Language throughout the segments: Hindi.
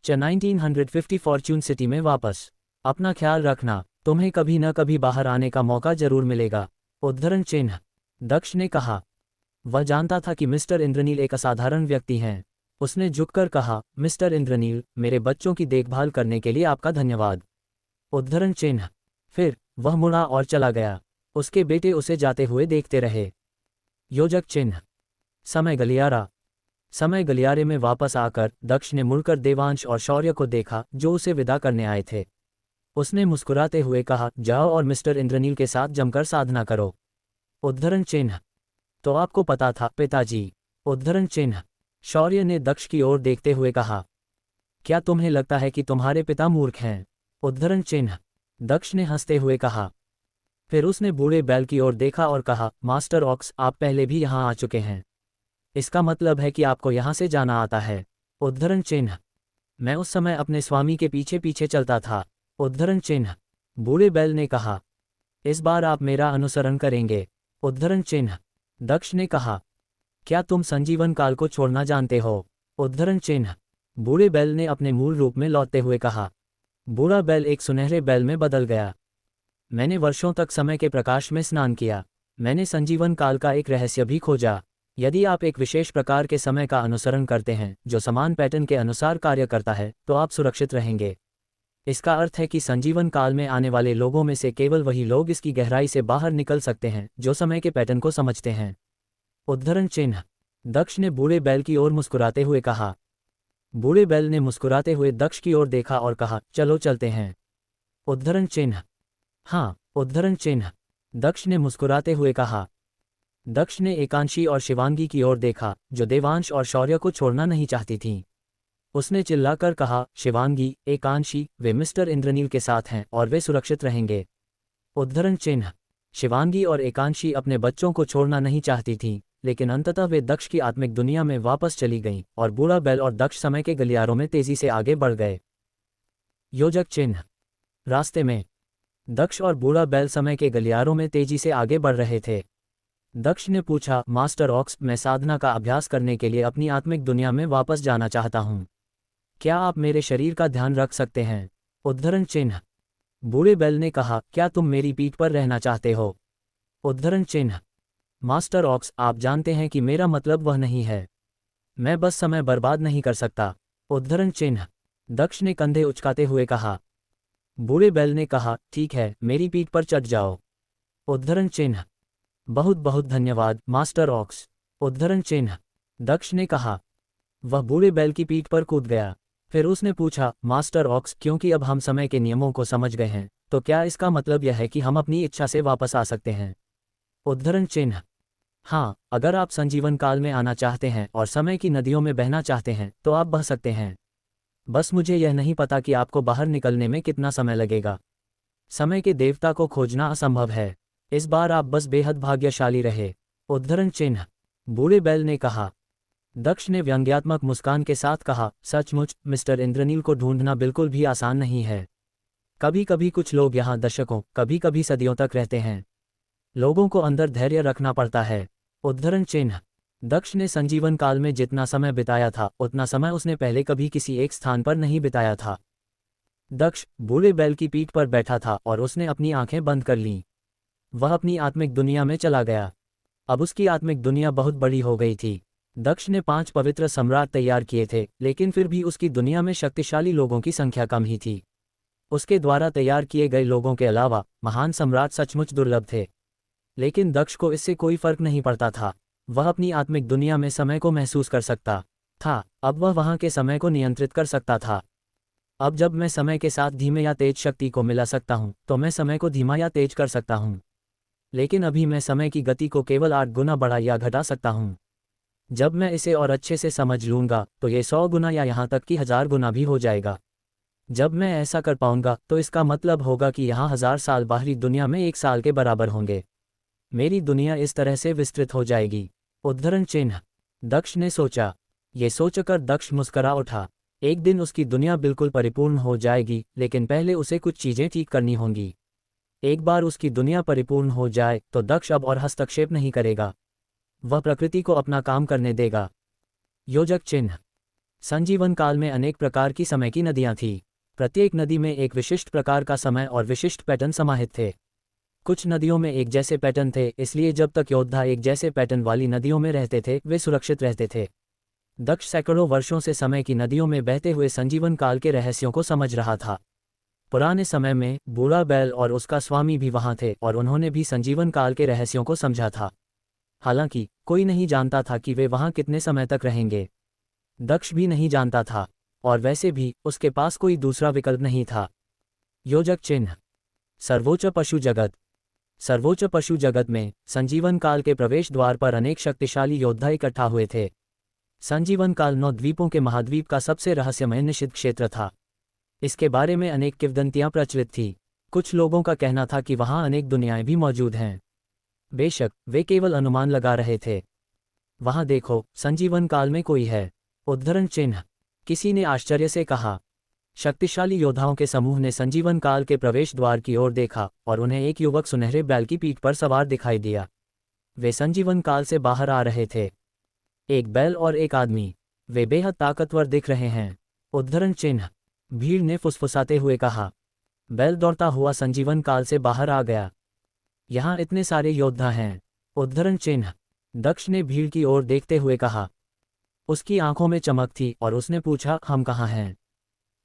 1950 फॉर्च्यून सिटी में वापस। अपना ख्याल रखना, तुम्हें कभी न कभी बाहर आने का मौका जरूर मिलेगा। उद्धरण चिन्ह। दक्ष ने कहा। वह जानता था कि मिस्टर इंद्रनील एक असाधारण व्यक्ति हैं। उसने झुककर कहा, मिस्टर इंद्रनील, मेरे बच्चों की देखभाल करने के लिए आपका धन्यवाद। उद्धरण चिन्ह। फिर वह मुड़ा और चला गया। उसके बेटे उसे जाते हुए देखते रहे। योजक चिन्ह। समय गलियारा। समय गलियारे में वापस आकर दक्ष ने मुड़कर देवांश और शौर्य को देखा जो उसे विदा करने आए थे। उसने मुस्कुराते हुए कहा, जाओ और मिस्टर इंद्रनील के साथ जमकर साधना करो। उद्धरण चिन्ह। तो आपको पता था पिताजी। उद्धरण चिन्ह। शौर्य ने दक्ष की ओर देखते हुए कहा, क्या तुम्हें लगता है कि तुम्हारे पिता मूर्ख हैं? उद्धरण चिन्ह। दक्ष ने हंसते हुए कहा। फिर उसने बूढ़े बैल की ओर देखा और कहा, मास्टर ऑक्स, आप पहले भी यहाँ आ चुके हैं। इसका मतलब है कि आपको यहाँ से जाना आता है। उद्धरण चिन्ह। मैं उस समय अपने स्वामी के पीछे पीछे चलता था। उद्धरण चिन्ह। बूढ़े बैल ने कहा, इस बार आप मेरा अनुसरण करेंगे? उद्धरण चिन्ह। दक्ष ने कहा, क्या तुम संजीवन काल को छोड़ना जानते हो? उद्धरण चिन्ह। बूढ़े बैल ने अपने मूल रूप में लौटते हुए कहा। बूढ़ा बैल एक सुनहरे बैल में बदल गया। मैंने वर्षों तक समय के प्रकाश में स्नान किया। मैंने संजीवन काल का एक रहस्य भी खोजा। यदि आप एक विशेष प्रकार के समय का अनुसरण करते हैं जो समान पैटर्न के अनुसार कार्य करता है तो आप सुरक्षित रहेंगे। इसका अर्थ है कि संजीवन काल में आने वाले लोगों में से केवल वही लोग इसकी गहराई से बाहर निकल सकते हैं जो समय के पैटर्न को समझते हैं। उद्धरण चिन्ह। दक्ष ने बूढ़े बैल की ओर मुस्कुराते हुए कहा। बूढ़े बैल ने मुस्कुराते हुए दक्ष की ओर देखा और कहा, चलो चलते हैं। उद्धरण चिन्ह। हाँ। उद्धरण चिन्ह। दक्ष ने मुस्कुराते हुए कहा। दक्ष ने एकांशी और शिवांगी की ओर देखा जो देवांश और शौर्य को छोड़ना नहीं चाहती थीं। उसने चिल्लाकर कहा, शिवांगी, एकांशी, वे मिस्टर इंद्रनील के साथ हैं और वे सुरक्षित रहेंगे। उद्धरण चिन्ह। शिवांगी और एकांशी अपने बच्चों को छोड़ना नहीं चाहती थीं, लेकिन अंततः वे दक्ष की आत्मिक दुनिया में वापस चली गईं और बूढ़ा बैल और दक्ष समय के गलियारों में तेजी से आगे बढ़ गए। योजक चिन्ह। रास्ते में दक्ष और बूढ़ा बैल समय के गलियारों में तेजी से आगे बढ़ रहे थे। दक्ष ने पूछा, मास्टर ऑक्स, मैं साधना का अभ्यास करने के लिए अपनी आत्मिक दुनिया में वापस जाना चाहता हूँ। क्या आप मेरे शरीर का ध्यान रख सकते हैं? उद्धरण चिन्ह। बूढ़े बैल ने कहा, क्या तुम मेरी पीठ पर रहना चाहते हो? उद्धरण चिन्ह। मास्टर ऑक्स, आप जानते हैं कि मेरा मतलब वह नहीं है। मैं बस समय बर्बाद नहीं कर सकता। उद्धरण चिन्ह। दक्ष ने कंधे उचकाते हुए कहा। बूढ़े बैल ने कहा, ठीक है, मेरी पीठ पर चढ़ जाओ। उद्धरण चिन्ह। बहुत बहुत धन्यवाद मास्टर ऑक्स। उद्धरण चिन्ह। दक्ष ने कहा। वह बूढ़े बैल की पीठ पर कूद गया। फिर उसने पूछा, मास्टर ऑक्स, क्योंकि अब हम समय के नियमों को समझ गए हैं तो क्या इसका मतलब यह है कि हम अपनी इच्छा से वापस आ सकते हैं? उद्धरण चिन्ह। हाँ, अगर आप संजीवन काल में आना चाहते हैं और समय की नदियों में बहना चाहते हैं तो आप बह सकते हैं। बस मुझे यह नहीं पता कि आपको बाहर निकलने में कितना समय लगेगा। समय के देवता को खोजना असंभव है। इस बार आप बस बेहद भाग्यशाली रहे। उद्धरण चिन्ह। बूढ़े बैल ने कहा। दक्ष ने व्यंग्यात्मक मुस्कान के साथ कहा, सचमुच, मिस्टर इंद्रनील को ढूंढना बिल्कुल भी आसान नहीं है। कभी कभी कुछ लोग यहाँ दशकों, कभी कभी सदियों तक रहते हैं। लोगों को अंदर धैर्य रखना पड़ता है। उद्धरण चिन्ह। दक्ष ने संजीवन काल में जितना समय बिताया था उतना समय उसने पहले कभी किसी एक स्थान पर नहीं बिताया था। दक्ष बूढ़े बैल की पीठ पर बैठा था और उसने अपनी आंखें बंद कर लीं। वह अपनी आत्मिक दुनिया में चला गया। अब उसकी आत्मिक दुनिया बहुत बड़ी हो गई थी। दक्ष ने 5 पवित्र सम्राट तैयार किए थे, लेकिन फिर भी उसकी दुनिया में शक्तिशाली लोगों की संख्या कम ही थी। उसके द्वारा तैयार किए गए लोगों के अलावा महान सम्राट सचमुच दुर्लभ थे। लेकिन दक्ष को इससे कोई फर्क नहीं पड़ता था। वह अपनी आत्मिक दुनिया में समय को महसूस कर सकता था। अब वह वहां के समय को नियंत्रित कर सकता था। अब जब मैं समय के साथ धीमे या तेज शक्ति को मिला सकता हूं तो मैं समय को धीमा या तेज कर सकता हूं। लेकिन अभी मैं समय की गति को केवल 8 गुना बढ़ा या घटा सकता हूं। जब मैं इसे और अच्छे से समझ लूंगा तो ये 100 गुना या यहाँ तक कि 1000 गुना भी हो जाएगा। जब मैं ऐसा कर पाऊंगा तो इसका मतलब होगा कि यहाँ 1000 साल बाहरी दुनिया में 1 साल के बराबर होंगे। मेरी दुनिया इस तरह से विस्तृत हो जाएगी। उद्धरण चिन्ह। दक्ष ने सोचा। ये सोचकर दक्ष मुस्करा उठा। एक दिन उसकी दुनिया बिल्कुल परिपूर्ण हो जाएगी, लेकिन पहले उसे कुछ चीजें ठीक करनी होंगी। एक बार उसकी दुनिया परिपूर्ण हो जाए तो दक्ष अब और हस्तक्षेप नहीं करेगा। वह प्रकृति को अपना काम करने देगा। योजक चिन्ह। संजीवन काल में अनेक प्रकार की समय की नदियां थीं। प्रत्येक नदी में एक विशिष्ट प्रकार का समय और विशिष्ट पैटर्न समाहित थे। कुछ नदियों में एक जैसे पैटर्न थे, इसलिए जब तक योद्धा एक जैसे पैटर्न वाली नदियों में रहते थे वे सुरक्षित रहते थे। दक्ष सैकड़ों वर्षों से समय की नदियों में बहते हुए संजीवन काल के रहस्यों को समझ रहा था। पुराने समय में बूढ़ा बैल और उसका स्वामी भी वहां थे और उन्होंने भी संजीवन काल के रहस्यों को समझा था। हालांकि कोई नहीं जानता था कि वे वहां कितने समय तक रहेंगे। दक्ष भी नहीं जानता था, और वैसे भी उसके पास कोई दूसरा विकल्प नहीं था। योजक चिन्ह। सर्वोच्च पशु जगत। सर्वोच्च पशु जगत में संजीवन काल के प्रवेश द्वार पर अनेक शक्तिशाली योद्धा इकट्ठा हुए थे। संजीवन काल 9 द्वीपों के महाद्वीप का सबसे रहस्यमय निषिद्ध क्षेत्र था। इसके बारे में अनेक किंवदंतियां प्रचलित थी। कुछ लोगों का कहना था कि वहां अनेक दुनियाएं भी मौजूद हैं। बेशक वे केवल अनुमान लगा रहे थे। वहां देखो, संजीवन काल में कोई है। उद्धरण चिन्ह। किसी ने आश्चर्य से कहा। शक्तिशाली योद्धाओं के समूह ने संजीवन काल के प्रवेश द्वार की ओर देखा और उन्हें एक युवक सुनहरे बैल की पीठ पर सवार दिखाई दिया। वे संजीवन काल से बाहर आ रहे थे। एक बैल और एक आदमी। वे बेहद ताकतवर दिख रहे हैं। उद्धरण चिन्ह। भीड़ ने फुसफुसाते हुए कहा। बैल दौड़ता हुआ संजीवन काल से बाहर आ गया। यहाँ इतने सारे योद्धा हैं। उद्धरण चिन्ह। दक्ष ने भीड़ की ओर देखते हुए कहा। उसकी आंखों में चमक थी और उसने पूछा, हम कहाँ हैं?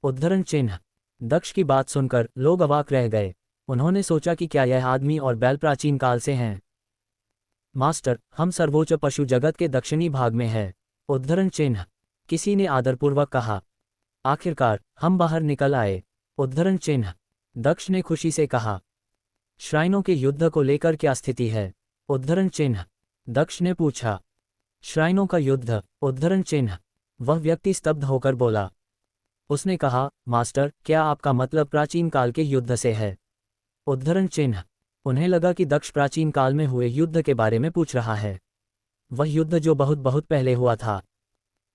उद्धरण चिन्ह। दक्ष की बात सुनकर लोग अवाक रह गए। उन्होंने सोचा कि क्या यह आदमी और बैल प्राचीन काल से हैं? मास्टर, हम सर्वोच्च पशु जगत के दक्षिणी भाग में हैं। उद्धरण चिन्ह। किसी ने आदरपूर्वक कहा। आखिरकार हम बाहर निकल आए। उद्धरण चिन्ह। दक्ष ने खुशी से कहा। श्राइनों के युद्ध को लेकर क्या स्थिति है? उद्धरण चिन्ह। दक्ष ने पूछा। श्राइनों का युद्ध? उद्धरण चिन्ह। वह व्यक्ति स्तब्ध होकर बोला। उसने कहा, मास्टर, क्या आपका मतलब प्राचीन काल के युद्ध से है? उद्धरण चिन्ह। उन्हें लगा कि दक्ष प्राचीन काल में हुए युद्ध के बारे में पूछ रहा है। वह युद्ध जो बहुत बहुत पहले हुआ था।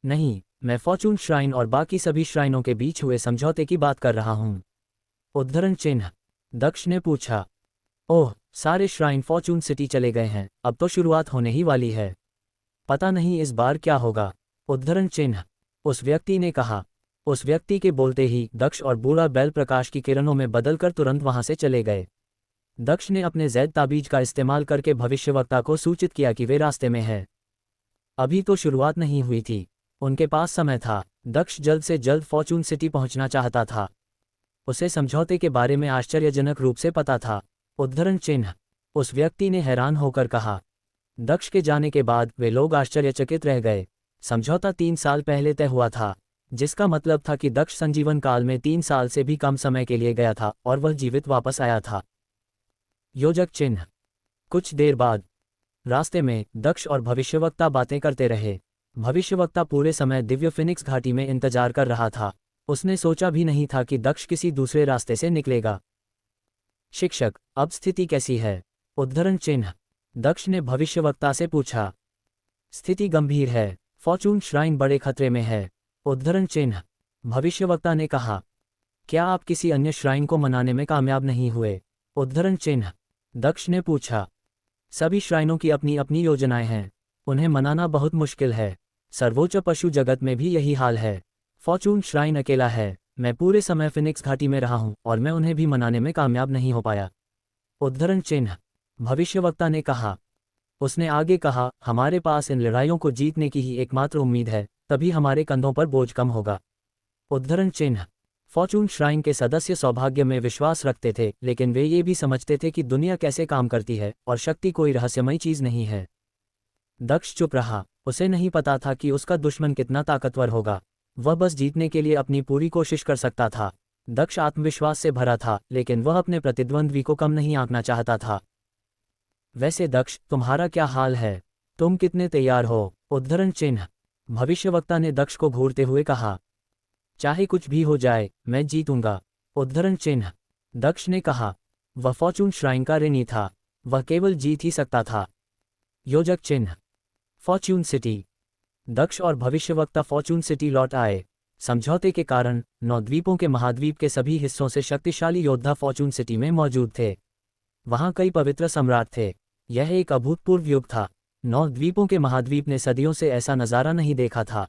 नहीं, मैं फॉर्चून श्राइन और बाकी सभी श्राइनों के बीच हुए समझौते की बात कर रहा हूं। उद्धरण चिन्ह। दक्ष ने पूछा। ओह, सारे श्राइन फॉर्चून सिटी चले गए हैं। अब तो शुरुआत होने ही वाली है। पता नहीं इस बार क्या होगा। उद्धरण चिन्ह। उस व्यक्ति ने कहा। उस व्यक्ति के बोलते ही दक्ष और बूढ़ा बैल प्रकाश की किरणों में बदलकर तुरंत वहां से चले गए। दक्ष ने अपने जैद ताबीज का इस्तेमाल करके भविष्यवक्ता को सूचित किया कि वे रास्ते में है। अभी तो शुरुआत नहीं हुई थी। उनके पास समय था। दक्ष जल्द से जल्द फॉर्चून सिटी पहुंचना चाहता था। उसे समझौते के बारे में आश्चर्यजनक रूप से पता था। उद्धरण चिन्ह। उस व्यक्ति ने हैरान होकर कहा। दक्ष के जाने के बाद वे लोग आश्चर्यचकित रह गए। समझौता 3 साल पहले तय हुआ था, जिसका मतलब था कि दक्ष संजीवन काल में 3 साल से भी कम समय के लिए गया था और वह जीवित वापस आया था। योजक चिन्ह। कुछ देर बाद रास्ते में दक्ष और भविष्यवक्ता बातें करते रहे। भविष्यवक्ता पूरे समय दिव्य फिनिक्स घाटी में इंतजार कर रहा था। उसने सोचा भी नहीं था कि दक्ष किसी दूसरे रास्ते से निकलेगा। शिक्षक, अब स्थिति कैसी है? उद्धरण चिन्ह। दक्ष ने भविष्यवक्ता से पूछा। स्थिति गंभीर है। फॉर्चून श्राइन बड़े खतरे में है। उद्धरण चिन्ह। भविष्यवक्ता ने कहा। क्या आप किसी अन्य श्राइन को मनाने में कामयाब नहीं हुए? उद्धरण चिन्ह। दक्ष ने पूछा। सभी श्राइनों की अपनी अपनी योजनाएं हैं। उन्हें मनाना बहुत मुश्किल है। सर्वोच्च पशु जगत में भी यही हाल है। फॉर्चून श्राइन अकेला है। मैं पूरे समय फिनिक्स घाटी में रहा हूं और मैं उन्हें भी मनाने में कामयाब नहीं हो पाया। उद्धरण चिन्ह। भविष्यवक्ता ने कहा। उसने आगे कहा, हमारे पास इन लड़ाइयों को जीतने की ही एकमात्र उम्मीद है, तभी हमारे कंधों पर बोझ कम होगा। उद्धरण चिन्ह। फॉर्चून श्राइन के सदस्य सौभाग्य में विश्वास रखते थे, लेकिन वे ये भी समझते थे कि दुनिया कैसे काम करती है और शक्ति कोई रहस्यमयी चीज नहीं है। दक्ष चुप रहा। उसे नहीं पता था कि उसका दुश्मन कितना ताकतवर होगा। वह बस जीतने के लिए अपनी पूरी कोशिश कर सकता था। दक्ष आत्मविश्वास से भरा था, लेकिन वह अपने प्रतिद्वंद्वी को कम नहीं आंकना चाहता था। वैसे दक्ष, तुम्हारा क्या हाल है? तुम कितने तैयार हो? उद्धरण चिन्ह। भविष्यवक्ता ने दक्ष को घूरते हुए कहा। चाहे कुछ भी हो जाए, मैं जीतूंगा। उद्धरण चिन्ह। दक्ष ने कहा। वह फॉर्चून श्राइन का ऋणी था। वह केवल जीत ही सकता था। योजक चिन्ह। Fortune city. दक्ष और भविष्यवक्ता फॉर्चून सिटी लौट आए। समझौते के कारण 9 द्वीपों के महाद्वीप के सभी हिस्सों से शक्तिशाली योद्धा फॉर्चून सिटी में मौजूद थे। वहां कई पवित्र सम्राट थे। यह एक अभूतपूर्व युग था। 9 द्वीपों के महाद्वीप ने सदियों से ऐसा नज़ारा नहीं देखा था।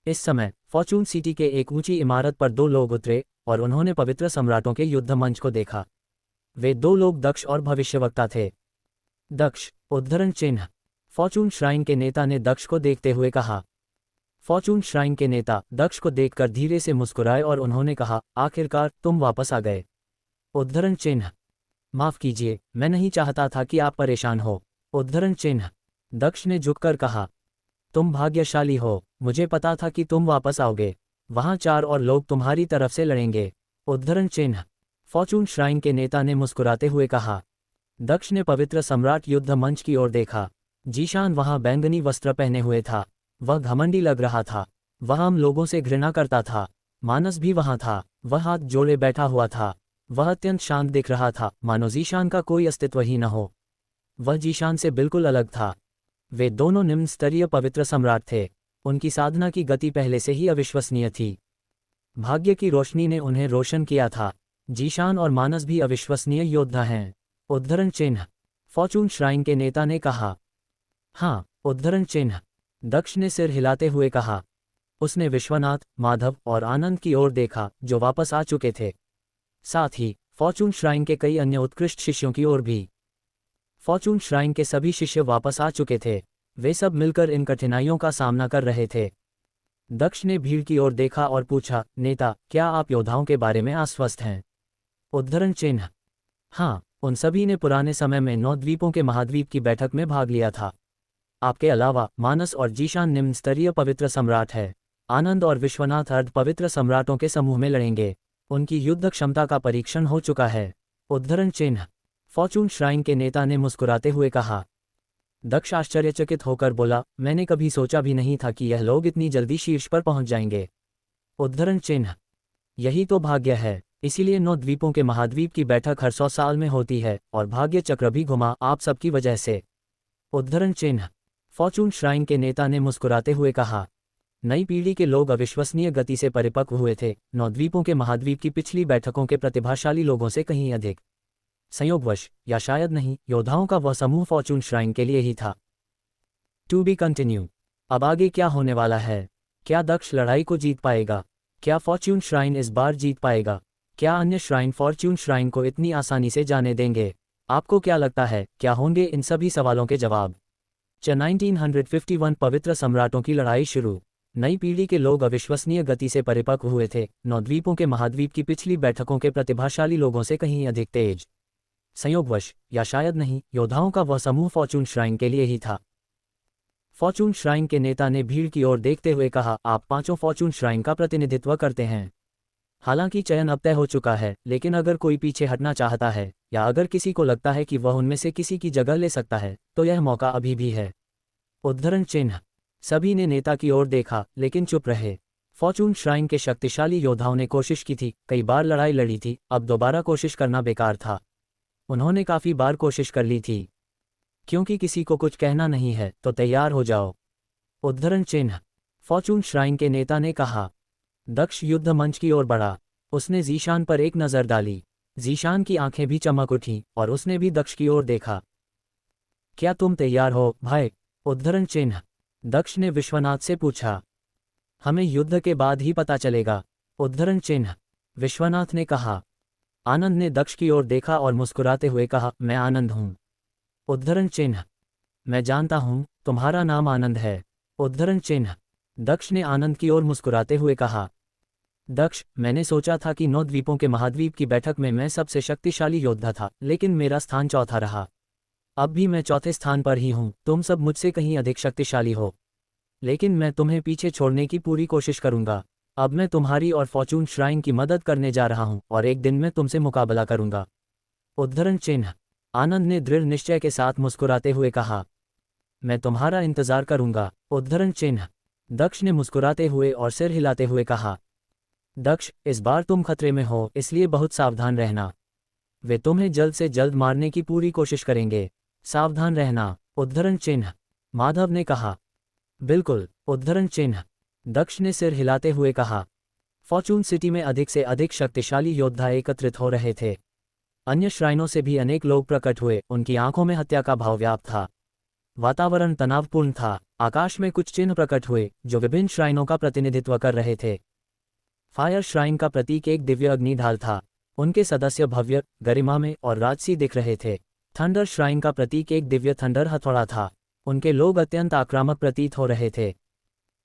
इस समय फॉर्चून सिटी के एक ऊंची इमारत पर दो लोग उतरे और उन्होंने पवित्र सम्राटों के युद्ध मंच को देखा। वे दो लोग दक्ष और भविष्यवक्ता थे। दक्ष, उद्धरण चिन्ह। फॉर्चून श्राइन के नेता ने दक्ष को देखते हुए कहा। फॉर्चून श्राइन के नेता दक्ष को देखकर धीरे से मुस्कुराए और उन्होंने कहा, आखिरकार तुम वापस आ गए। उद्धरण चिन्ह। माफ कीजिए, मैं नहीं चाहता था कि आप परेशान हो। उद्धरण चिन्ह। दक्ष ने झुककर कहा, तुम भाग्यशाली हो, मुझे पता था कि तुम वापस आओगे। वहां 4 और लोग तुम्हारी तरफ से लड़ेंगे। उद्धरण चिन्ह। फॉर्चून श्राइन के नेता ने मुस्कुराते हुए कहा। दक्ष ने पवित्र सम्राट युद्ध मंच की ओर देखा। जीशान वहां बैंगनी वस्त्र पहने हुए था। वह घमंडी लग रहा था। वह आम लोगों से घृणा करता था। मानस भी वहां था। वह हाथ जोड़े बैठा हुआ था। वह अत्यंत शांत दिख रहा था, मानो जीशान का कोई अस्तित्व ही न हो। वह जीशान से बिल्कुल अलग था। वे दोनों निम्न स्तरीय पवित्र सम्राट थे। उनकी साधना की गति पहले से ही अविश्वसनीय थी। भाग्य की रोशनी ने उन्हें रोशन किया था। जीशान और मानस भी अविश्वसनीय योद्धा हैं। उद्धरण चिन्ह। फॉर्चून श्राइन के नेता ने कहा। हाँ, उद्धरण चिन्ह। दक्ष ने सिर हिलाते हुए कहा। उसने विश्वनाथ, माधव और आनंद की ओर देखा जो वापस आ चुके थे। साथ ही फॉर्चून श्राइन के कई अन्य उत्कृष्ट शिष्यों की ओर भी। फॉर्चून श्राइन के सभी शिष्य वापस आ चुके थे। वे सब मिलकर इन कठिनाइयों का सामना कर रहे थे। दक्ष ने भीड़ की ओर देखा और पूछा, नेता, क्या आप योद्धाओं के बारे में आश्वस्त हैं? उद्धरण चिन्ह। हाँ, उन सभी ने पुराने समय में 9 द्वीपों के महाद्वीप की बैठक में भाग लिया था। आपके अलावा मानस और जीशान निम्न स्तरीय पवित्र सम्राट है। आनंद और विश्वनाथ अर्ध पवित्र सम्राटों के समूह में लड़ेंगे। उनकी युद्ध क्षमता का परीक्षण हो चुका है। उद्धरण चिन्ह। फॉर्चून श्राइन के नेता ने मुस्कुराते हुए कहा। दक्ष आश्चर्यचकित होकर बोला, मैंने कभी सोचा भी नहीं था कि यह लोग इतनी जल्दी शीर्ष पर पहुंच जाएंगे। उद्धरण चिन्ह। यही तो भाग्य है, इसीलिए 9 द्वीपों के महाद्वीप की बैठक हर 100 साल में होती है और भाग्य चक्र भी घुमा आप सबकी वजह से। उद्धरण चिन्ह। फॉर्चून श्राइन के नेता ने मुस्कुराते हुए कहा। नई पीढ़ी के लोग अविश्वसनीय गति से परिपक्व हुए थे। 9 द्वीपों के महाद्वीप की पिछली बैठकों के प्रतिभाशाली लोगों से कहीं अधिक। संयोगवश या शायद नहीं, योद्धाओं का वह समूह फॉर्चून श्राइन के लिए ही था। To be continue. अब आगे क्या होने वाला है? क्या दक्ष लड़ाई को जीत पाएगा? क्या फॉर्चून श्राइन इस बार जीत पाएगा? क्या अन्य श्राइन फॉर्चून श्राइन को इतनी आसानी से जाने देंगे? आपको क्या लगता है, क्या होंगे इन सभी सवालों के जवाब? 1951 पवित्र सम्राटों की लड़ाई शुरू। नई पीढ़ी के लोग अविश्वसनीय गति से परिपक्व हुए थे। 9 द्वीपों के महाद्वीप की पिछली बैठकों के प्रतिभाशाली लोगों से कहीं अधिक तेज। संयोगवश या शायद नहीं, योद्धाओं का वह समूह फॉर्चून श्राइन के लिए ही था। फॉर्चून श्राइन के नेता ने भीड़ की ओर देखते हुए कहा, आप 5 फॉर्चून श्राइन का प्रतिनिधित्व करते हैं। हालांकि चयन अब तय हो चुका है, लेकिन अगर कोई पीछे हटना चाहता है या अगर किसी को लगता है कि वह उनमें से किसी की जगह ले सकता है, तो यह मौका अभी भी है। उद्धरण चिन्ह। सभी ने नेता की ओर देखा लेकिन चुप रहे। फॉर्चून श्राइन के शक्तिशाली योद्धाओं ने कोशिश की थी, कई बार लड़ाई लड़ी थी, अब दोबारा कोशिश करना बेकार था। उन्होंने काफी बार कोशिश कर ली थी। क्योंकि किसी को कुछ कहना नहीं है तो तैयार हो जाओ। उद्धरण चिन्ह। फॉर्चून श्राइन के नेता ने कहा। दक्ष युद्ध मंच की ओर बढ़ा। उसने जीशान पर एक नजर डाली। जीशान की आंखें भी चमक उठी और उसने भी दक्ष की ओर देखा। क्या तुम तैयार हो, भाई? उद्धरण चिन्ह। दक्ष ने विश्वनाथ से पूछा। हमें युद्ध के बाद ही पता चलेगा। उद्धरण चिन्ह। विश्वनाथ ने कहा। आनंद ने दक्ष की ओर देखा और मुस्कुराते हुए कहा, मैं आनंद हूं। उद्धरण चिन्ह। मैं जानता हूं, तुम्हारा नाम आनंद है। उद्धरण चिन्ह। दक्ष ने आनंद की ओर मुस्कुराते हुए कहा। दक्ष, मैंने सोचा था कि 9 द्वीपों के महाद्वीप की बैठक में मैं सबसे शक्तिशाली योद्धा था, लेकिन मेरा स्थान चौथा रहा। अब भी मैं चौथे स्थान पर ही हूं। तुम सब मुझसे कहीं अधिक शक्तिशाली हो, लेकिन मैं तुम्हें पीछे छोड़ने की पूरी कोशिश करूंगा। अब मैं तुम्हारी और फॉर्चून श्राइन की मदद करने जा रहा हूं और एक दिन मैं तुमसे मुकाबला करूंगा। उद्धरण चिन्ह। आनंद ने दृढ़ निश्चय के साथ मुस्कुराते हुए कहा। मैं तुम्हारा इंतजार करूंगा। उद्धरण चिन्ह। दक्ष ने मुस्कुराते हुए और सिर हिलाते हुए कहा। दक्ष, इस बार तुम खतरे में हो, इसलिए बहुत सावधान रहना। वे तुम्हें जल्द से जल्द मारने की पूरी कोशिश करेंगे। सावधान रहना। उद्धरण चिन्ह। माधव ने कहा। बिल्कुल। उद्धरण चिन्ह। दक्ष ने सिर हिलाते हुए कहा। फॉर्चून सिटी में अधिक से अधिक शक्तिशाली योद्धा एकत्रित हो रहे थे। अन्य श्राइनों से भी अनेक लोग प्रकट हुए। उनकी आंखों में हत्या का भाव व्याप्त था। वातावरण तनावपूर्ण था। आकाश में कुछ चिन्ह प्रकट हुए जो विभिन्न श्राइनों का प्रतिनिधित्व कर रहे थे। फायर श्राइन का प्रतीक एक दिव्य अग्नि ढाल था। उनके सदस्य भव्य, गरिमा में और राजसी दिख रहे थे। थंडर श्राइन का प्रतीक एक दिव्य थंडर हथौड़ा था। उनके लोग अत्यंत आक्रामक प्रतीत हो रहे थे।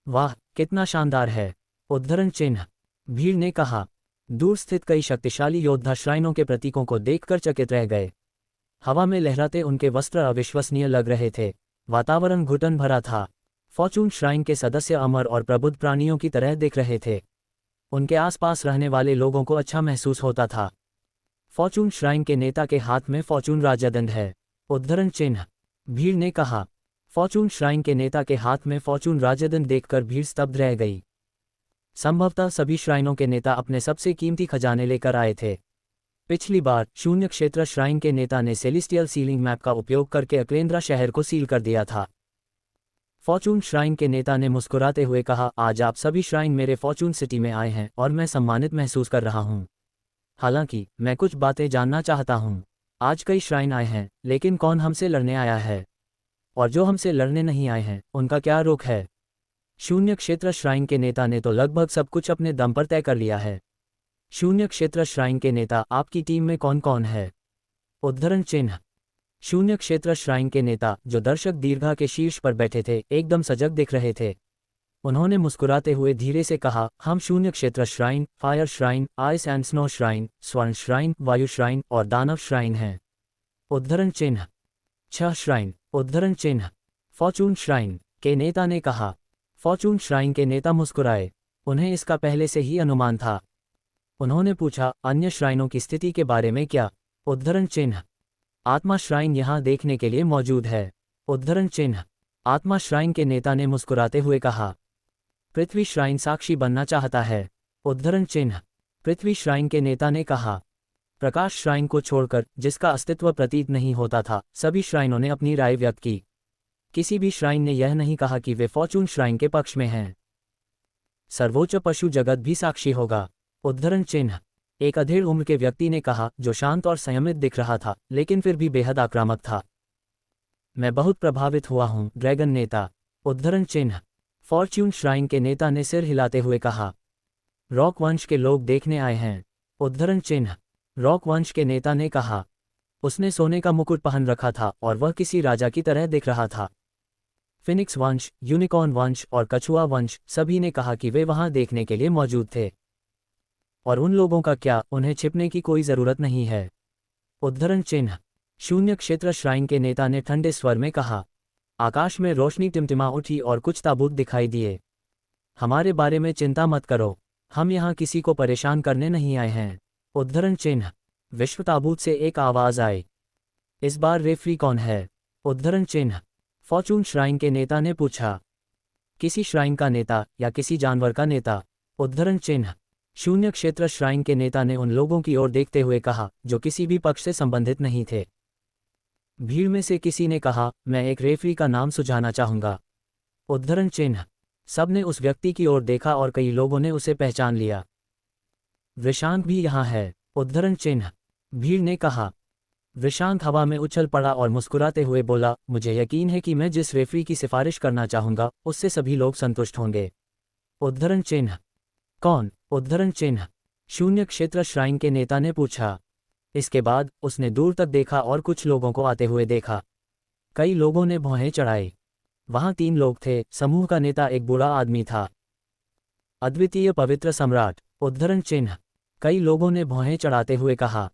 वाह, कितना शानदार है! उद्धरण चिन्ह। भीड़ ने कहा। दूर स्थित कई शक्तिशाली योद्धा श्राइनों के प्रतीकों को देखकर चकित रह गए। हवा में लहराते उनके वस्त्र अविश्वसनीय लग रहे थे। वातावरण घुटन भरा था। फॉर्चून श्राइन के सदस्य अमर और प्रबुद्ध प्राणियों की तरह दिख रहे थे। उनके आसपास रहने वाले लोगों को अच्छा महसूस होता था। फॉर्चून श्राइन के नेता के हाथ में फॉर्चून राजदंड है। उद्धरण चिन्ह। भीड़ ने कहा। फॉर्चून श्राइन के नेता के हाथ में फॉर्चून राजदंड देखकर भीड़ स्तब्ध रह गई। संभवतः सभी श्राइनों के नेता अपने सबसे कीमती खजाने लेकर आए थे। पिछली बार शून्य क्षेत्र श्राइन के नेता ने सेलेस्टियल सीलिंग मैप का उपयोग करके अक्लेंद्रा शहर को सील कर दिया था। फॉर्चून श्राइन के नेता ने मुस्कुराते हुए कहा, आज आप सभी श्राइन मेरे फॉर्चून सिटी में आए हैं और मैं सम्मानित महसूस कर रहा हूं। हालांकि मैं कुछ बातें जानना चाहता हूं। आज कई श्राइन आए हैं, लेकिन कौन हमसे लड़ने आया है? और जो हमसे लड़ने नहीं आए हैं उनका क्या रुख है? शून्य क्षेत्र श्राइन के नेता ने तो लगभग सब कुछ अपने दम पर तय कर लिया है। शून्य क्षेत्र श्राइन के नेता, आपकी टीम में कौन कौन है? उद्धरण चिन्ह। शून्य क्षेत्र श्राइन के नेता, जो दर्शक दीर्घा के शीर्ष पर बैठे थे, एकदम सजग दिख रहे थे। उन्होंने मुस्कुराते हुए धीरे से कहा, हम शून्य क्षेत्र shrine, fire shrine, ice and snow shrine, स्वर्ण श्राइन, वायु श्राइन और दानव श्राइन हैं। उद्धरण चिन्ह। 6 श्राइन। उद्धरण चिन्ह। फॉर्चून श्राइन के नेता ने कहा। फॉर्चून श्राइन के नेता मुस्कुराए। उन्हें इसका पहले से ही अनुमान था। उन्होंने पूछा, अन्य श्राइनों की स्थिति के बारे में क्या? उद्धरण चिन्ह। आत्मा श्राइन यहां देखने के लिए मौजूद है। उद्धरण चिन्ह। आत्मा श्राइन के नेता ने मुस्कुराते हुए कहा। पृथ्वी श्राइन साक्षी बनना चाहता है। उद्धरण चिन्ह। पृथ्वी श्राइन के नेता ने कहा। प्रकाश श्राइन को छोड़कर, जिसका अस्तित्व प्रतीत नहीं होता था, सभी श्राइनों ने अपनी राय व्यक्त की। किसी भी श्राइन ने यह नहीं कहा कि वे फॉर्चून श्राइन के पक्ष में हैं। सर्वोच्च पशु जगत भी साक्षी होगा। उद्धरण चिन्ह। एक अधेड़ उम्र के व्यक्ति ने कहा, जो शांत और संयमित दिख रहा था, लेकिन फिर भी बेहद आक्रामक था। मैं बहुत प्रभावित हुआ हूं, ड्रैगन नेता। उद्धरण चिन्ह। फॉर्च्यून श्राइन के नेता ने सिर हिलाते हुए कहा। रॉक वंश के लोग देखने आए हैं। उद्धरण चिन्ह। रॉक वंश के नेता ने कहा। उसने सोने का मुकुट पहन रखा था और वह किसी राजा की तरह दिख रहा था। फिनिक्स वंश, यूनिकॉर्न वंश और कछुआ वंश, सभी ने कहा कि वे वहां देखने के लिए मौजूद थे। और उन लोगों का क्या, उन्हें छिपने की कोई जरूरत नहीं है। उद्धरण चिन्ह। शून्य क्षेत्र श्राइन के नेता ने ठंडे स्वर में कहा। आकाश में रोशनी टिमटिमा उठी और कुछ ताबूत दिखाई दिए। हमारे बारे में चिंता मत करो, हम यहाँ किसी को परेशान करने नहीं आए हैं। उद्धरण चिन्ह। विश्व ताबूत से एक आवाज आई। इस बार रेफरी कौन है? उद्धरण चिन्ह। फॉर्चून श्राइन के नेता ने पूछा। किसी श्राइन का नेता या किसी जानवर का नेता? उद्धरण चिन्ह। शून्य क्षेत्र श्राइन के नेता ने उन लोगों की ओर देखते हुए कहा, जो किसी भी पक्ष से संबंधित नहीं थे। भीड़ में से किसी ने कहा, मैं एक रेफरी का नाम सुझाना चाहूंगा। उद्धरण चिन्ह। सबने उस व्यक्ति की ओर देखा और कई लोगों ने उसे पहचान लिया। वृषांक भी यहाँ है। उद्धरण चिन्ह। भीड़ ने कहा। वृषांक हवा में उछल पड़ा और मुस्कुराते हुए बोला, मुझे यकीन है कि मैं जिस रेफरी की सिफारिश करना चाहूंगा, उससे सभी लोग संतुष्ट होंगे। उद्धरण चिन्ह। कौन? उद्धरण चिन्ह। शून्य क्षेत्र श्राइन के नेता ने पूछा। इसके बाद उसने दूर तक देखा और कुछ लोगों को आते हुए देखा। कई लोगों ने भौहें चढ़ाई। वहां 3 लोग थे। समूह का नेता एक बूढ़ा आदमी था। अद्वितीय पवित्र सम्राट। उद्धरण चिन्ह। कई लोगों ने भौहें चढ़ाते हुए कहा।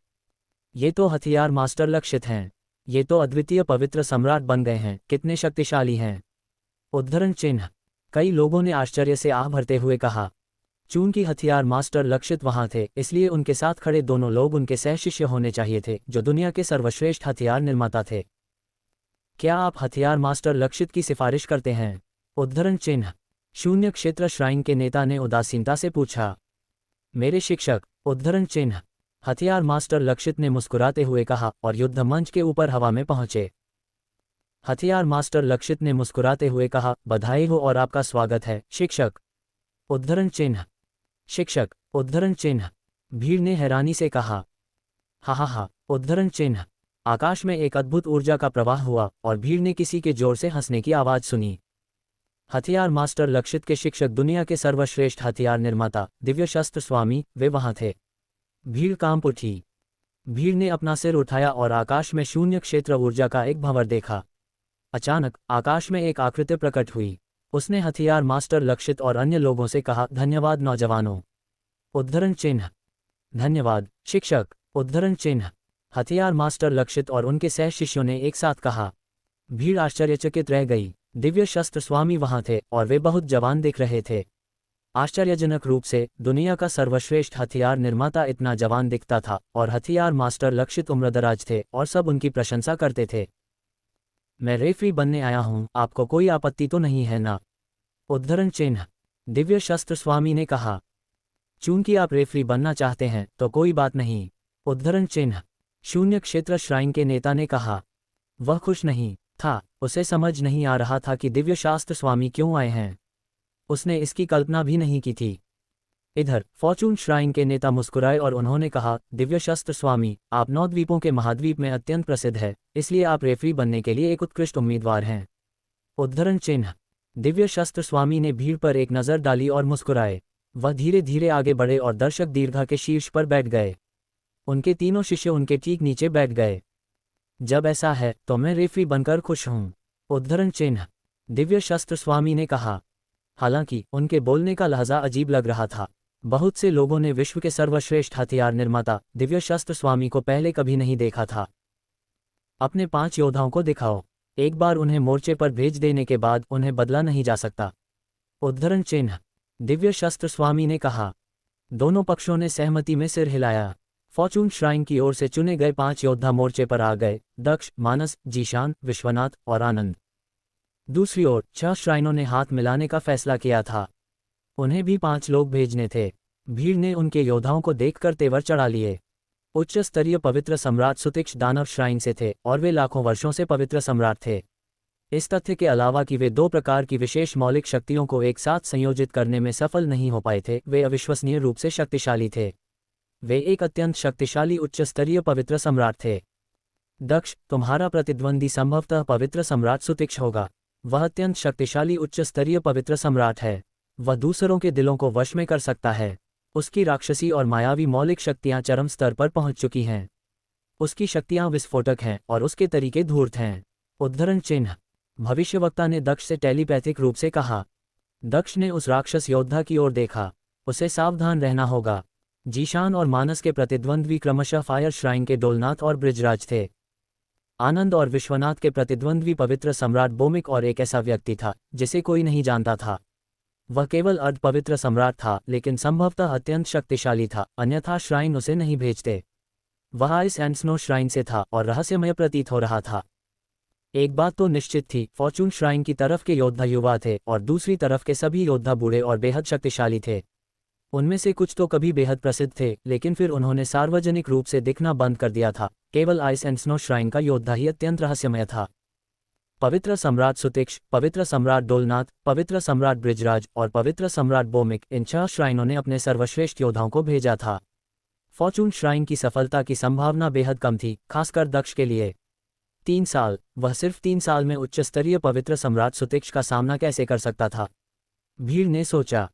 ये तो हथियार मास्टर लक्षित हैं। ये तो अद्वितीय पवित्र सम्राट बन गए हैं, कितने शक्तिशाली हैं। उद्धरण चिन्ह। कई लोगों ने आश्चर्य से आह भरते हुए कहा। चूंकि हथियार मास्टर लक्षित वहां थे, इसलिए उनके साथ खड़े दोनों लोग उनके सहशिष्य होने चाहिए थे, जो दुनिया के सर्वश्रेष्ठ हथियार निर्माता थे। क्या आप हथियार मास्टर लक्षित की सिफारिश करते हैं? उद्धरण चिन्ह। शून्य क्षेत्र श्राइन के नेता ने उदासीनता से पूछा। मेरे शिक्षक। उद्धरण चिन्ह। हथियार मास्टर लक्षित ने मुस्कुराते हुए कहा और युद्ध मंच के ऊपर हवा में पहुंचे। हथियार मास्टर लक्षित ने मुस्कुराते हुए कहा, बधाई हो और आपका स्वागत है, शिक्षक। उद्धरण चिन्ह। शिक्षक। उद्धरण चिन्ह। भीड़ ने हैरानी से कहा। हा। उद्धरण चिन्ह। आकाश में एक अद्भुत ऊर्जा का प्रवाह हुआ और भीड़ ने किसी के जोर से हंसने की आवाज सुनी। हथियार मास्टर लक्षित के शिक्षक, दुनिया के सर्वश्रेष्ठ हथियार निर्माता, दिव्य शस्त्र स्वामी, वे वहां थे। भीड़ कांप उठी। भीड़ ने अपना सिर उठाया और आकाश में शून्य क्षेत्र ऊर्जा का एक भंवर देखा। अचानक आकाश में एक आकृति प्रकट हुई। उसने हथियार मास्टर लक्षित और अन्य लोगों से कहा, धन्यवाद नौजवानों। उद्धरण चिन्ह। धन्यवाद शिक्षक। उद्धरण चिन्ह। हथियार मास्टर लक्षित और उनके सह शिष्यों ने एक साथ कहा। भीड़ आश्चर्यचकित रह गई। दिव्य शस्त्र स्वामी वहां थे और वे बहुत जवान दिख रहे थे। आश्चर्यजनक रूप से दुनिया का सर्वश्रेष्ठ हथियार निर्माता इतना जवान दिखता था और हथियार मास्टर लक्षित उम्रदराज थे और सब उनकी प्रशंसा करते थे। मैं रेफरी बनने आया हूं, आपको कोई आपत्ति तो नहीं है ना? उद्धरण चिन्ह। दिव्य शस्त्र स्वामी ने कहा। चूंकि आप रेफरी बनना चाहते हैं तो कोई बात नहीं। उद्धरण चिन्ह। शून्य क्षेत्र श्राइन के नेता ने कहा। वह खुश नहीं था। उसे समझ नहीं आ रहा था कि दिव्य शास्त्र स्वामी क्यों आए हैं। उसने इसकी कल्पना भी नहीं की थी। इधर फॉर्चून श्राइन के नेता मुस्कुराए और उन्होंने कहा, दिव्य शस्त्र स्वामी, आप 9 द्वीपों के महाद्वीप में अत्यंत प्रसिद्ध है, इसलिए आप रेफरी बनने के लिए एक उत्कृष्ट उम्मीदवार हैं। उद्धरण चिन्ह। दिव्य शस्त्र स्वामी ने भीड़ पर एक नज़र डाली और मुस्कुराए। वह धीरे धीरे आगे बढ़े और दर्शक दीर्घा के शीर्ष पर बैठ गए। उनके तीनों शिष्य उनके ठीक नीचे बैठ गए। जब ऐसा है तो मैं रेफरी बनकर खुश हूँ। उद्धरण चिन्ह। दिव्य शस्त्र स्वामी ने कहा। हालांकि उनके बोलने का लहजा अजीब लग रहा था। बहुत से लोगों ने विश्व के सर्वश्रेष्ठ हथियार निर्माता दिव्य शस्त्र स्वामी को पहले कभी नहीं देखा था। अपने 5 योद्धाओं को दिखाओ। एक बार उन्हें मोर्चे पर भेज देने के बाद उन्हें बदला नहीं जा सकता। उद्धरण चिन्ह। दिव्य शस्त्र स्वामी ने कहा। दोनों पक्षों ने सहमति में सिर हिलाया। फॉर्चून श्राइन की ओर से चुने गए 5 योद्धा मोर्चे पर आ गए, दक्ष, मानस, जीशान, विश्वनाथ और आनंद। दूसरी ओर 6 श्राइनों ने हाथ मिलाने का फैसला किया था। उन्हें भी 5 लोग भेजने थे। भीड़ ने उनके योद्धाओं को देखकर तेवर चढ़ा लिए। उच्च स्तरीय पवित्र सम्राट सुतिक्ष दानव श्राइन से थे और वे लाखों वर्षों से पवित्र सम्राट थे। इस तथ्य के अलावा कि वे 2 प्रकार की विशेष मौलिक शक्तियों को एक साथ संयोजित करने में सफल नहीं हो पाए थे, वे अविश्वसनीय रूप से शक्तिशाली थे। वे एक अत्यंत शक्तिशाली उच्च स्तरीय पवित्र सम्राट थे। दक्ष, तुम्हारा प्रतिद्वंदी संभवतः पवित्र सम्राट सुतिक्ष होगा। वह अत्यंत शक्तिशाली उच्च स्तरीय पवित्र सम्राट है। वह दूसरों के दिलों को वश में कर सकता है। उसकी राक्षसी और मायावी मौलिक शक्तियां चरम स्तर पर पहुंच चुकी हैं। उसकी शक्तियां विस्फोटक हैं और उसके तरीके धूर्त हैं। उद्धरण चिन्ह। भविष्यवक्ता ने दक्ष से टेलीपैथिक रूप से कहा। दक्ष ने उस राक्षस योद्धा की ओर देखा। उसे सावधान रहना होगा। जीशान और मानस के प्रतिद्वंद्वी क्रमशः फायर श्राइन के डोलनाथ और ब्रिजराज थे। आनंद और विश्वनाथ के प्रतिद्वंद्वी पवित्र सम्राट बोमिक और एक ऐसा व्यक्ति था जिसे कोई नहीं जानता था। वह केवल अर्ध पवित्र सम्राट था, लेकिन संभवतः अत्यंत शक्तिशाली था, अन्यथा श्राइन उसे नहीं भेजते। वह आइस एंड स्नो श्राइन से था और रहस्यमय प्रतीत हो रहा था। एक बात तो निश्चित थी, फॉर्चून श्राइन की तरफ के योद्धा युवा थे और दूसरी तरफ के सभी योद्धा बूढ़े और बेहद शक्तिशाली थे। उनमें से कुछ तो कभी बेहद प्रसिद्ध थे, लेकिन फिर उन्होंने सार्वजनिक रूप से दिखना बंद कर दिया था। केवल आइस एंड स्नो श्राइन का योद्धा ही अत्यंत रहस्यमय था। पवित्र सम्राट सुतिक्ष, पवित्र सम्राट डोलनाथ, पवित्र सम्राट ब्रिजराज और पवित्र सम्राट बोमिक, इन 6 श्राइनों ने अपने सर्वश्रेष्ठ योद्धाओं को भेजा था। फॉर्चून श्राइन की सफलता की संभावना बेहद कम थी, खासकर दक्ष के लिए। 3 साल, वह सिर्फ 3 साल में उच्च स्तरीय पवित्र सम्राट सुतिक्ष का सामना कैसे कर सकता था? भीड़ ने सोचा।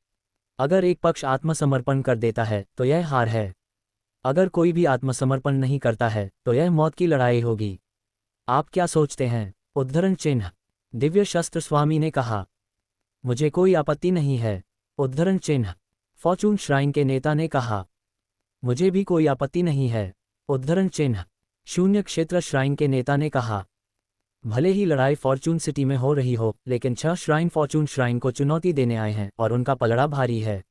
अगर एक पक्ष आत्मसमर्पण कर देता है तो यह हार है। अगर कोई भी आत्मसमर्पण नहीं करता है तो यह मौत की लड़ाई होगी। आप क्या सोचते हैं? उद्धरण चिन्ह। दिव्य शस्त्र स्वामी ने कहा। मुझे कोई आपत्ति नहीं है। उद्धरण चिन्ह। फॉर्चून श्राइन के नेता ने कहा। मुझे भी कोई आपत्ति नहीं है। उद्धरण चिन्ह। शून्य क्षेत्र श्राइन के नेता ने कहा। भले ही लड़ाई फॉर्चून सिटी में हो रही हो, लेकिन 6 श्राइन फॉर्चून श्राइन को चुनौती देने आए हैं और उनका पलड़ा भारी है।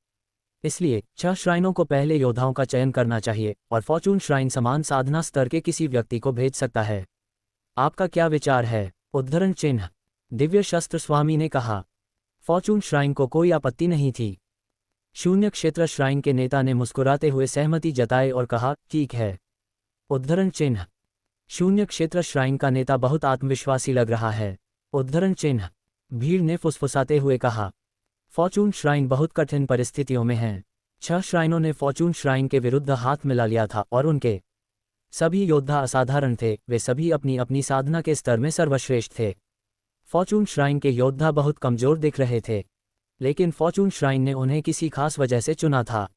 इसलिए 6 श्राइनों को पहले योद्धाओं का चयन करना चाहिए और फॉर्चून श्राइन समान साधना स्तर के किसी व्यक्ति को भेज सकता है। आपका क्या विचार है? उद्धरण चिन्ह। दिव्य शस्त्र स्वामी ने कहा। फॉर्चून श्राइन को कोई आपत्ति नहीं थी। शून्य क्षेत्र श्राइन के नेता ने मुस्कुराते हुए सहमति जताई और कहा, ठीक है। उद्धरण चिन्ह। शून्य क्षेत्र श्राइन का नेता बहुत आत्मविश्वासी लग रहा है। उद्धरण चिन्ह। भीड़ ने फुसफुसाते हुए कहा। फॉर्चून श्राइन बहुत कठिन परिस्थितियों में हैं। 6 श्राइनों ने फॉर्चून श्राइन के विरुद्ध हाथ मिला लिया था और उनके सभी योद्धा असाधारण थे। वे सभी अपनी अपनी साधना के स्तर में सर्वश्रेष्ठ थे। फॉर्चून श्राइन के योद्धा बहुत कमजोर दिख रहे थे, लेकिन फॉर्चून श्राइन ने उन्हें किसी खास वजह से चुना था।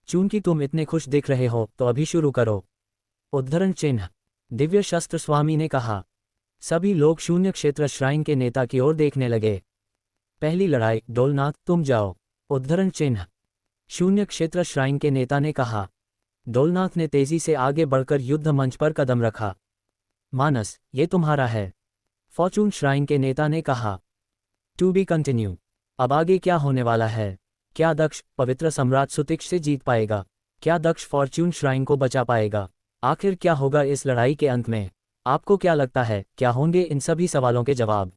चूंकि तुम इतने खुश दिख रहे हो तो अभी शुरू करो। उद्धरण चिन्ह। दिव्य शस्त्र स्वामी ने कहा। सभी लोग शून्य क्षेत्र श्राइन के नेता की ओर देखने लगे। पहली लड़ाई, डोलनाथ तुम जाओ। उद्धरण चिन्ह। शून्य क्षेत्र श्राइन के नेता ने कहा। डोलनाथ ने तेजी से आगे बढ़कर युद्ध मंच पर कदम रखा। मानस, ये तुम्हारा है। फॉर्चून श्राइन के नेता ने कहा। To be continue. अब आगे क्या होने वाला है? क्या दक्ष पवित्र सम्राट सुतिक्ष से जीत पाएगा? क्या दक्ष फॉर्च्यून श्राइन को बचा पाएगा? आखिर क्या होगा इस लड़ाई के अंत में? आपको क्या लगता है, क्या होंगे इन सभी सवालों के जवाब?